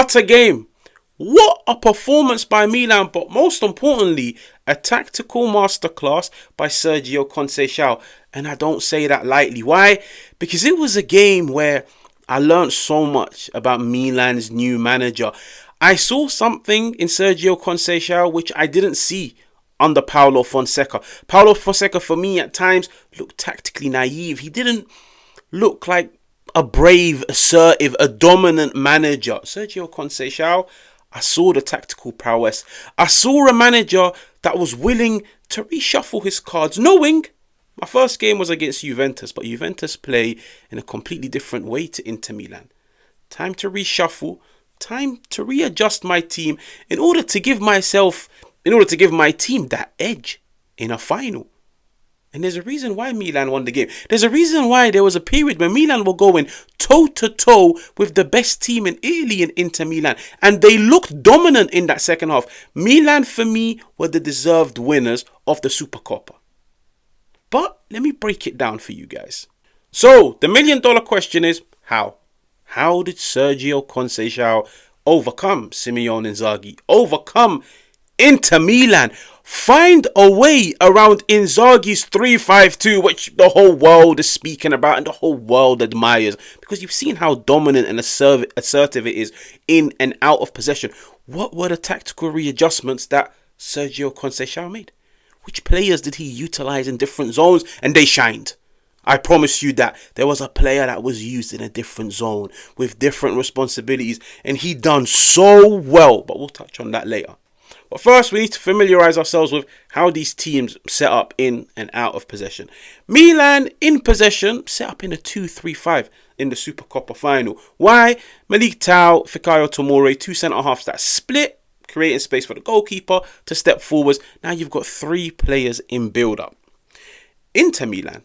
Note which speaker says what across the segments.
Speaker 1: What a game. What a performance by Milan, but most importantly, a tactical masterclass by Sergio Conceição. And I don't say that lightly. Why? Because it was a game where I learned so much about Milan's new manager. I saw something in Sergio Conceição which I didn't see under Paulo Fonseca. Paulo Fonseca, for me, at times looked tactically naive. He didn't look like a brave, assertive, a dominant manager. Sergio Conceição, I saw the tactical prowess. I saw a manager that was willing to reshuffle his cards, knowing my first game was against Juventus, but Juventus play in a completely different way to Inter Milan. Time to reshuffle, time to readjust my team in order to give my team that edge in a final. And there's a reason why Milan won the game. There's a reason why there was a period when Milan were going toe-to-toe with the best team in Italy in Inter Milan. And they looked dominant in that second half. Milan, for me, were the deserved winners of the Supercoppa. But let me break it down for you guys. So, the million-dollar question is, how? How did Sergio Conceição overcome Simeone Inzaghi? Overcome Inter Milan? Find a way around Inzaghi's 3-5-2, which the whole world is speaking about and the whole world admires. Because you've seen how dominant and assertive it is in and out of possession. What were the tactical readjustments that Sergio Conceição made? Which players did he utilize in different zones? And they shined. I promise you that there was a player that was used in a different zone with different responsibilities. And he done so well. But we'll touch on that later. But first, we need to familiarise ourselves with how these teams set up in and out of possession. Milan, in possession, set up in a 2-3-5 in the Supercoppa final. Why? Leao, Fikayo Tomori, two centre-halves that split, creating space for the goalkeeper to step forwards. Now you've got three players in build-up. Inter Milan,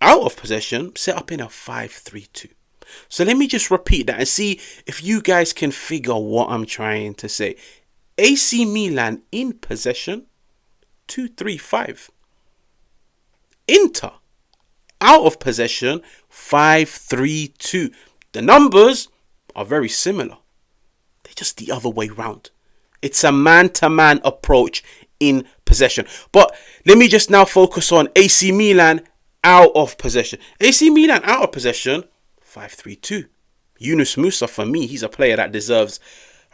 Speaker 1: out of possession, set up in a 5-3-2. So let me just repeat that and see if you guys can figure what I'm trying to say. AC Milan in possession, 2-3-5. Inter out of possession, 5-3-2. The numbers are very similar. They're just the other way round. It's a man-to-man approach in possession. But let me just now focus on AC Milan out of possession. AC Milan out of possession, 5-3-2. Yunus Musa, for me, he's a player that deserves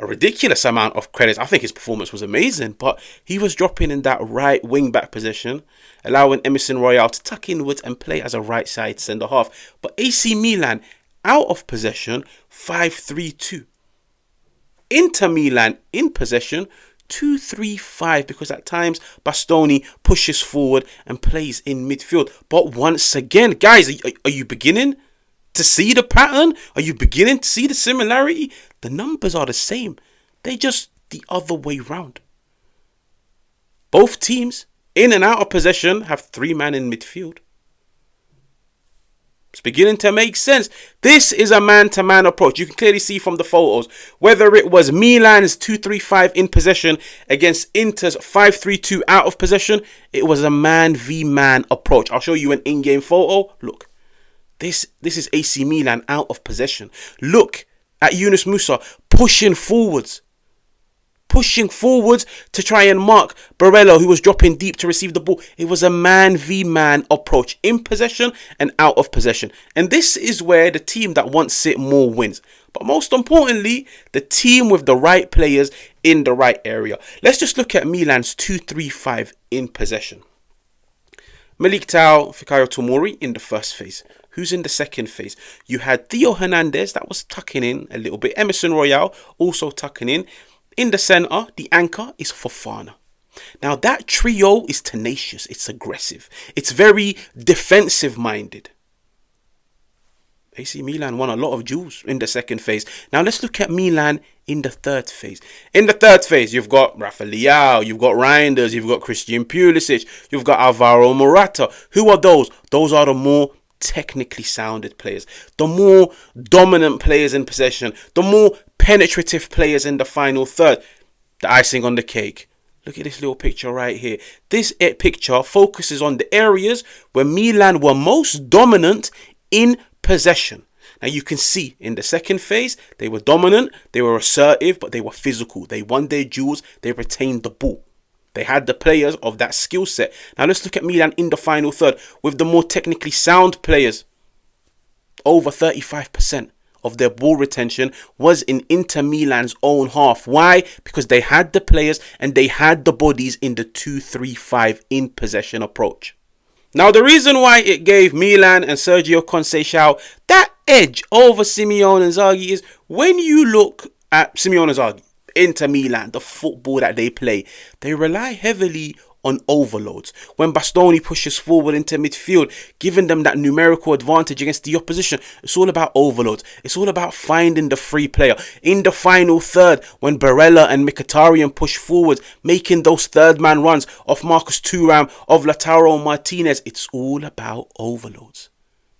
Speaker 1: a ridiculous amount of credit. I think his performance was amazing, but he was dropping in that right wing back position, allowing Emerson Royale to tuck inwards and play as a right side centre half. But AC Milan out of possession, 5-3-2. Inter Milan in possession, 2-3-5, because at times Bastoni pushes forward and plays in midfield. But once again, guys, are you beginning to see the pattern? Are you beginning to see the similarity? The numbers are the same. They're just the other way round. Both teams, in and out of possession, have three men in midfield. It's beginning to make sense. This is a man-to-man approach. You can clearly see from the photos, whether it was Milan's 2-3-5 in possession against Inter's 5-3-2 out of possession, it was a man-v-man approach. I'll show you an in-game photo. Look. This is AC Milan out of possession. Look at Yunus Musa pushing forwards to try and mark Barella, who was dropping deep to receive the ball. It was a man-v-man approach in possession and out of possession. And this is where the team that wants it more wins. But most importantly, the team with the right players in the right area. Let's just look at Milan's 2-3-5 in possession. Leao, Fikayo Tomori in the first phase. Who's in the second phase? You had Theo Hernandez that was tucking in a little bit. Emerson Royale also tucking in. In the centre, the anchor is Fofana. Now that trio is tenacious. It's aggressive. It's very defensive minded. AC Milan won a lot of duels in the second phase. Now let's look at Milan in the third phase. In the third phase, you've got Rafa Leao, you've got Reinders, you've got Christian Pulisic, you've got Alvaro Morata. Who are those? Those are the more technically sounded players, the more dominant players in possession, the more penetrative players in the final third. The icing on the cake. Look at this little picture right here. This picture focuses on the areas where Milan were most dominant in possession. Now you can see in the second phase, they were dominant, they were assertive, but they were physical. They won their duels, they retained the ball. They had the players of that skill set. Now let's look at Milan in the final third with the more technically sound players. Over 35% of their ball retention was in Inter Milan's own half. Why? Because they had the players and they had the bodies in the 2-3-5 in possession approach. Now the reason why it gave Milan and Sergio Conceição that edge over Simeone Inzaghi is when you look at Simeone Inzaghi, Inter Milan, the football that they play, they rely heavily on overloads. When Bastoni pushes forward into midfield, giving them that numerical advantage against the opposition, it's all about overloads. It's all about finding the free player. In the final third, when Barella and Mkhitaryan push forward, making those third man runs off Marcus Thuram, of Lautaro Martinez, it's all about overloads.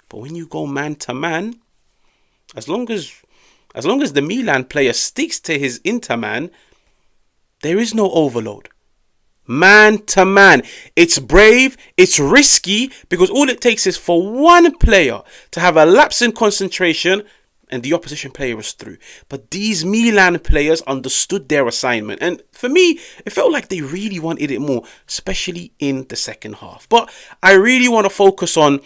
Speaker 1: But when you go man to man, as long as the Milan player sticks to his Inter man, there is no overload. Man to man. It's brave, it's risky, because all it takes is for one player to have a lapse in concentration and the opposition player is through. But these Milan players understood their assignment. And for me, it felt like they really wanted it more, especially in the second half. But I really want to focus on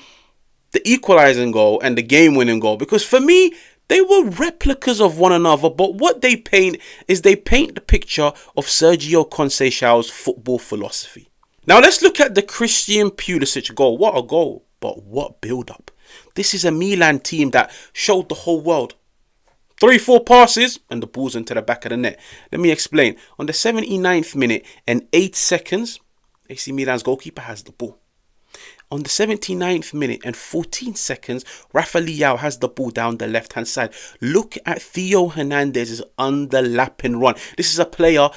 Speaker 1: the equalizing goal and the game-winning goal, because for me, they were replicas of one another, but what they paint is they paint the picture of Sergio Conceição's football philosophy. Now let's look at the Christian Pulisic goal. What a goal, but what build-up. This is a Milan team that showed the whole world. 3-4 passes and the ball's into the back of the net. Let me explain. On the 79th minute and 8 seconds, AC Milan's goalkeeper has the ball. On the 79th minute and 14 seconds, Leao has the ball down the left-hand side. Look at Theo Hernandez's underlapping run. This is a player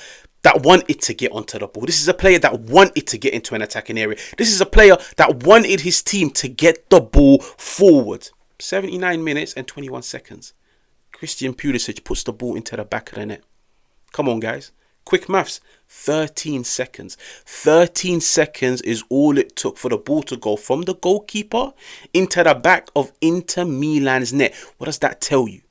Speaker 1: that wanted to get onto the ball. This is a player that wanted to get into an attacking area. This is a player that wanted his team to get the ball forward. 79 minutes and 21 seconds. Christian Pulisic puts the ball into the back of the net. Come on, guys. Quick maths. 13 seconds. 13 seconds is all it took for the ball to go from the goalkeeper into the back of Inter Milan's net. What does that tell you?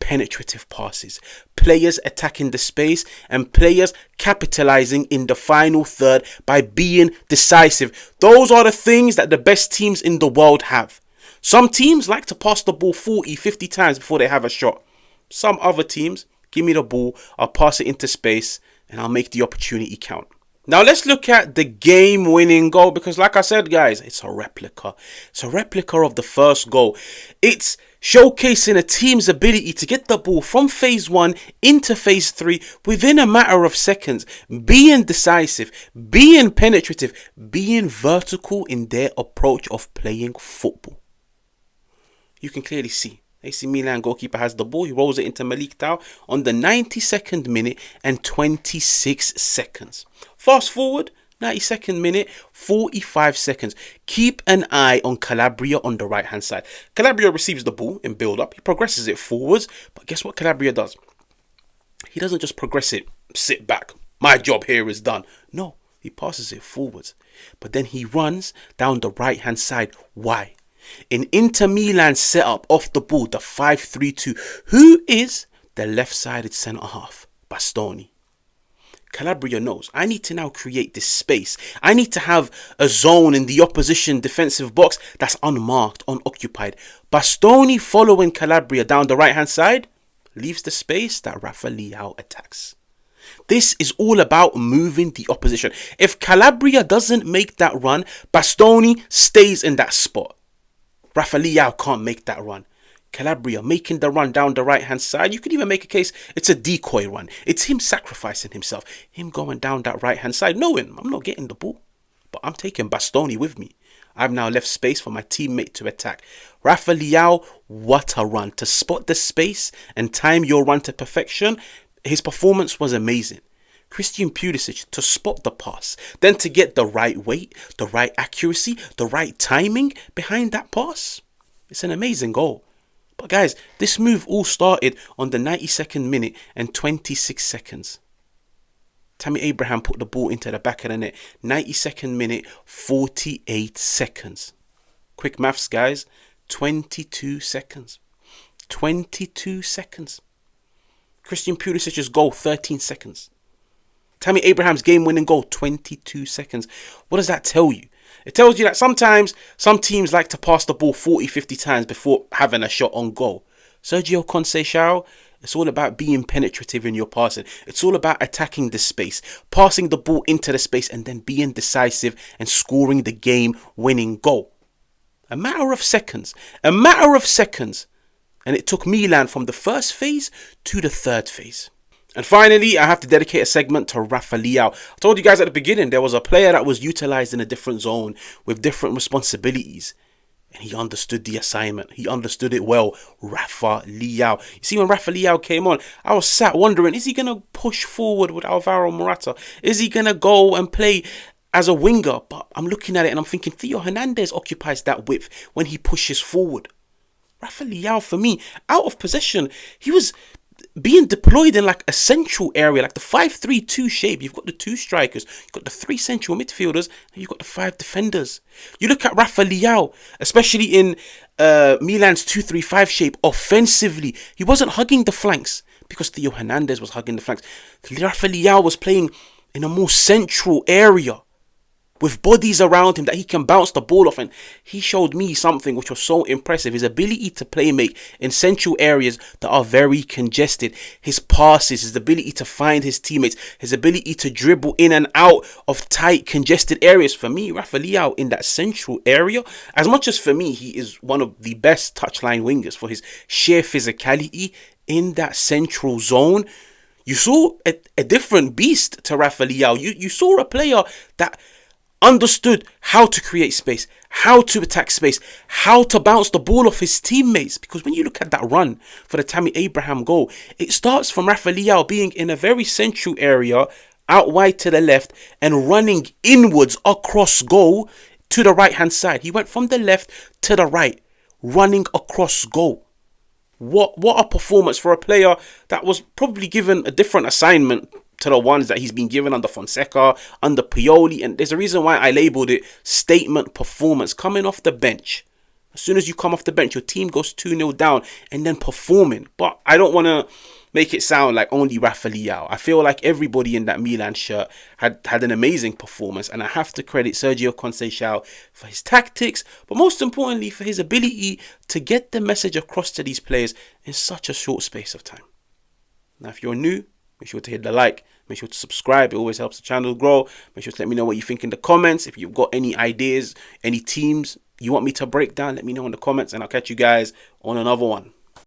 Speaker 1: Penetrative passes, players attacking the space, and players capitalizing in the final third by being decisive. Those are the things that the best teams in the world have. Some teams like to pass the ball 40, 50 times before they have a shot. Some other teams, give me the ball, I'll pass it into space, and I'll make the opportunity count. Now let's look at the game-winning goal, because like I said, guys, it's a replica. It's a replica of the first goal. It's showcasing a team's ability to get the ball from phase 1 into phase 3 within a matter of seconds, being decisive, being penetrative, being vertical in their approach of playing football. You can clearly see AC Milan goalkeeper has the ball. He rolls it into Malik Tau on the 92nd minute and 26 seconds. Fast forward, 92nd minute, 45 seconds. Keep an eye on Calabria on the right hand side. Calabria receives the ball in build up. He progresses it forwards. But guess what Calabria does? He doesn't just progress it, sit back. My job here is done. No, he passes it forwards. But then he runs down the right hand side. Why? In Inter Milan's setup off the ball, the 5-3-2, who is the left-sided centre-half? Bastoni. Calabria knows, I need to now create this space. I need to have a zone in the opposition defensive box that's unmarked, unoccupied. Bastoni, following Calabria down the right-hand side, leaves the space that Leao attacks. This is all about moving the opposition. If Calabria doesn't make that run, Bastoni stays in that spot. Leao can't make that run. Calabria making the run down the right hand side. You could even make a case it's a decoy run. It's him sacrificing himself. Him going down that right hand side, knowing I'm not getting the ball, but I'm taking Bastoni with me. I've now left space for my teammate to attack. Leao, what a run. To spot the space and time your run to perfection. His performance was amazing. Christian Pulisic to spot the pass, then to get the right weight, the right accuracy, the right timing behind that pass. It's an amazing goal. But guys, this move all started on the 92nd minute and 26 seconds. Tammy Abraham put the ball into the back of the net. 92nd minute, 48 seconds. Quick maths, guys. 22 seconds. 22 seconds. Christian Pulisic's goal, 13 seconds. Tammy Abraham's game-winning goal, 22 seconds. What does that tell you? It tells you that sometimes some teams like to pass the ball 40, 50 times before having a shot on goal. Sergio Conceição, it's all about being penetrative in your passing. It's all about attacking the space, passing the ball into the space, and then being decisive and scoring the game-winning goal. A matter of seconds. A matter of seconds. And it took Milan from the first phase to the third phase. And finally, I have to dedicate a segment to Leao. I told you guys at the beginning, there was a player that was utilized in a different zone with different responsibilities. And he understood the assignment. He understood it well. Leao. You see, when Leao came on, I was sat wondering, is he going to push forward with Alvaro Morata? Is he going to go and play as a winger? But I'm looking at it and I'm thinking, Theo Hernandez occupies that width when he pushes forward. Leao, for me, out of possession, he was being deployed in like a central area, like the 5-3-2 shape. You've got the 2 strikers, you've got the 3 central midfielders, and you've got the 5 defenders. You look at Leao, especially in Milan's 2-3-5 shape, offensively, he wasn't hugging the flanks because Theo Hernandez was hugging the flanks. Leao was playing in a more central area with bodies around him that he can bounce the ball off, and he showed me something which was so impressive. His ability to play make in central areas that are very congested, his passes, his ability to find his teammates, his ability to dribble in and out of tight congested areas. For me, Leao in that central area, as much as for me he is one of the best touchline wingers for his sheer physicality in that central zone, you saw a different beast to Leao. You saw a player that understood how to create space, how to attack space, how to bounce the ball off his teammates. Because when you look at that run for the Tammy Abraham goal, it starts from Leao being in a very central area, out wide to the left, and running inwards across goal to the right hand side. He went from the left to the right, running across goal. What a performance for a player that was probably given a different assignment to the ones that he's been given under Fonseca, under Pioli. And there's a reason why I labelled it statement performance. Coming off the bench. As soon as you come off the bench, your team goes 2-0 down and then performing. But I don't want to make it sound like only Leao. I feel like everybody in that Milan shirt had an amazing performance. And I have to credit Sergio Conceição for his tactics, but most importantly for his ability to get the message across to these players in such a short space of time. Now, if you're new, make sure to hit the like. Make sure to subscribe. It always helps the channel grow. Make sure to let me know what you think in the comments. If you've got any ideas, any teams you want me to break down, let me know in the comments. And I'll catch you guys on another one.